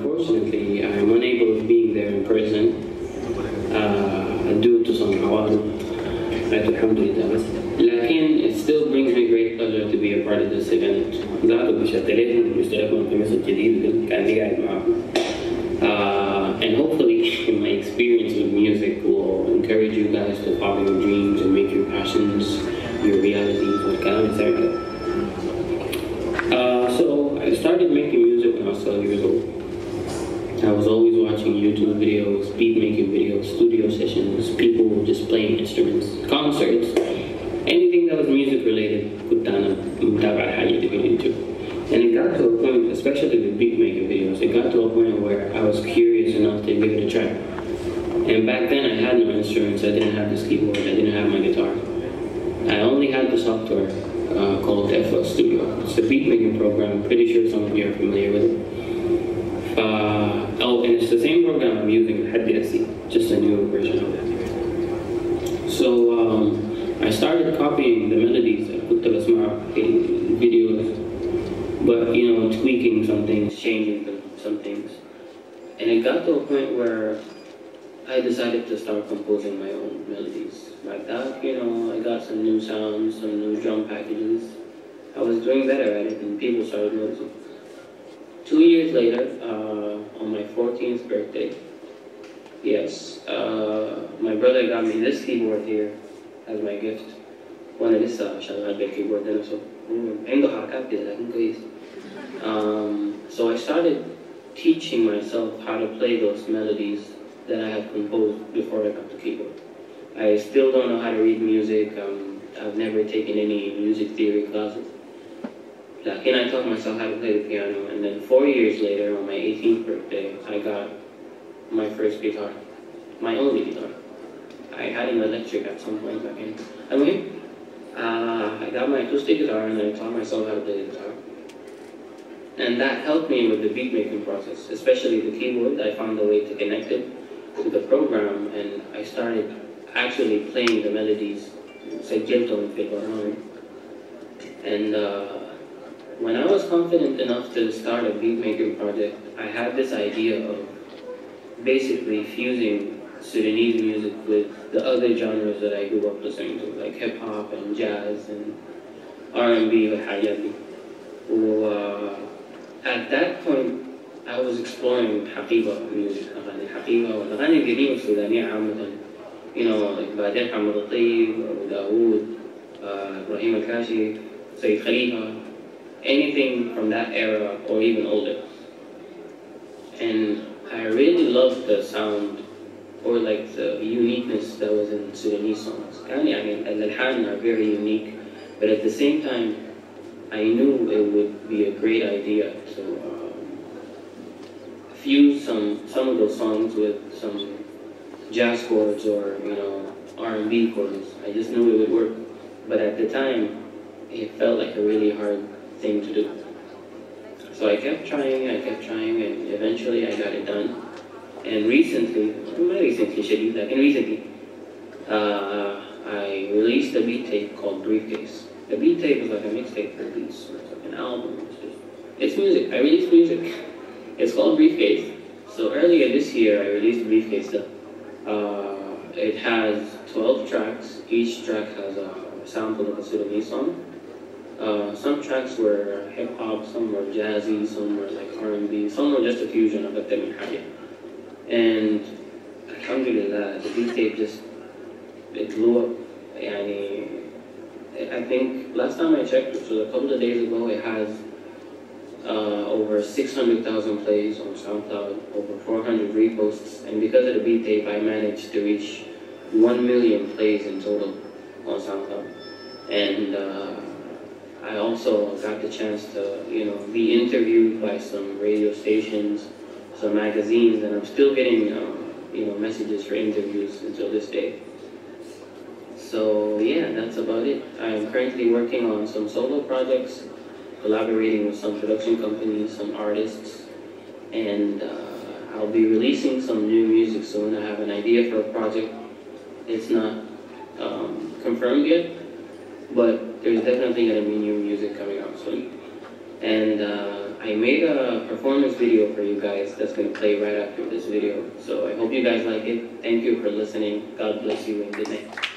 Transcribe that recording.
unfortunately, I'm unable to be there in person due to some عوارض. Alhamdulillah. لكن it still brings me great pleasure to be a part of this event. ذاته بشتريتهم بيشتركون في مصر الجديد كأني قاعد معاهم. And hopefully my experience with music will encourage you guys to follow your dreams and make your passions your realities والكلام الزي So I started making music when I was 12 years old. I was always watching YouTube videos, beat making videos, studio sessions, people just playing instruments, concerts, anything that was music related. كنت أنا متابع الحاجة دي into. And it got to a point, especially with beat making videos, it got to a point where I was curious enough to give it a try. And back then I had no instruments, I didn't have this keyboard, I didn't have my guitar. I only had the software called FL Studio. It's a beat making program, I'm pretty sure some of you are familiar with it. And it's the same program I'm using, حديث, just a newer version of it. So I started copying the melodies that كنت بسمعها في videos, but tweaking some things, changing some things. And it got to a point where I decided to start composing my own melodies. Like that, I got some new sounds, some new drum packages. I was doing better at it and people started noticing. 2 years later, on my 14th birthday, yes, my brother got me this keyboard here as my gift. وانا لسه شغال بالكيبورد ده نفسه. عنده حركات كده لكن كويس. So I started teaching myself how to play those melodies that I had composed before I got the keyboard. I still don't know how to read music. I've never taken any music theory classes. Lakin I taught myself how to play the piano, and then 4 years later, on my 18th birthday, I got my first guitar, my only guitar. I had an electric at some point back in. Anyway, I got my acoustic guitar, and then I taught myself how to play the guitar. And that helped me with the beat making process, especially the keyboard. I found a way to connect it to the program, and I started actually playing the melodies. سجلتهم في البرنامج. And when I was confident enough to start a beat making project, I had this idea of basically fusing Sudanese music with the other genres that I grew up listening to, like hip hop and jazz and R&B والحاجات دي. At that point, I was exploring حقيبة music, أغاني حقيبة والأغاني القديمة السودانية عامة. Like بعدين محمد الطيب, أبوداؤود, إبراهيم الكاشف, سيد خليفة, anything from that era or even older. And I really loved the sound or like the uniqueness that was in Sudanese songs. الألحان are very unique, but at the same time, I knew it would be a great idea to fuse some of those songs with some jazz chords or R&B chords. I just knew it would work, but at the time, it felt like a really hard thing to do. So I kept trying, and eventually I got it done. And recently, I released a beat tape called Briefcase. The beat tape is like a mixtape for beats, it's like an album. It's music. I released music. It's called Briefcase. So earlier this year, I released Briefcase. It has 12 tracks. Each track has a sample of a Sudanese song. Some tracks were hip hop, some were jazzy, some were like R&B, some were just a fusion of them in Haja. And alhamdulillah, the beat tape it blew up. I think last time I checked, which was a couple of days ago, it has over 600,000 plays on SoundCloud, over 400 reposts, and because of the beat tape, I managed to reach 1 million plays in total on SoundCloud. And I also got the chance to, be interviewed by some radio stations, some magazines, and I'm still getting, messages for interviews until this day. So yeah, that's about it. I'm currently working on some solo projects, collaborating with some production companies, some artists, and I'll be releasing some new music soon. I have an idea for a project. It's not confirmed yet, but there's definitely going to be new music coming out soon. And I made a performance video for you guys that's going to play right after this video. So I hope you guys like it. Thank you for listening. God bless you and good night.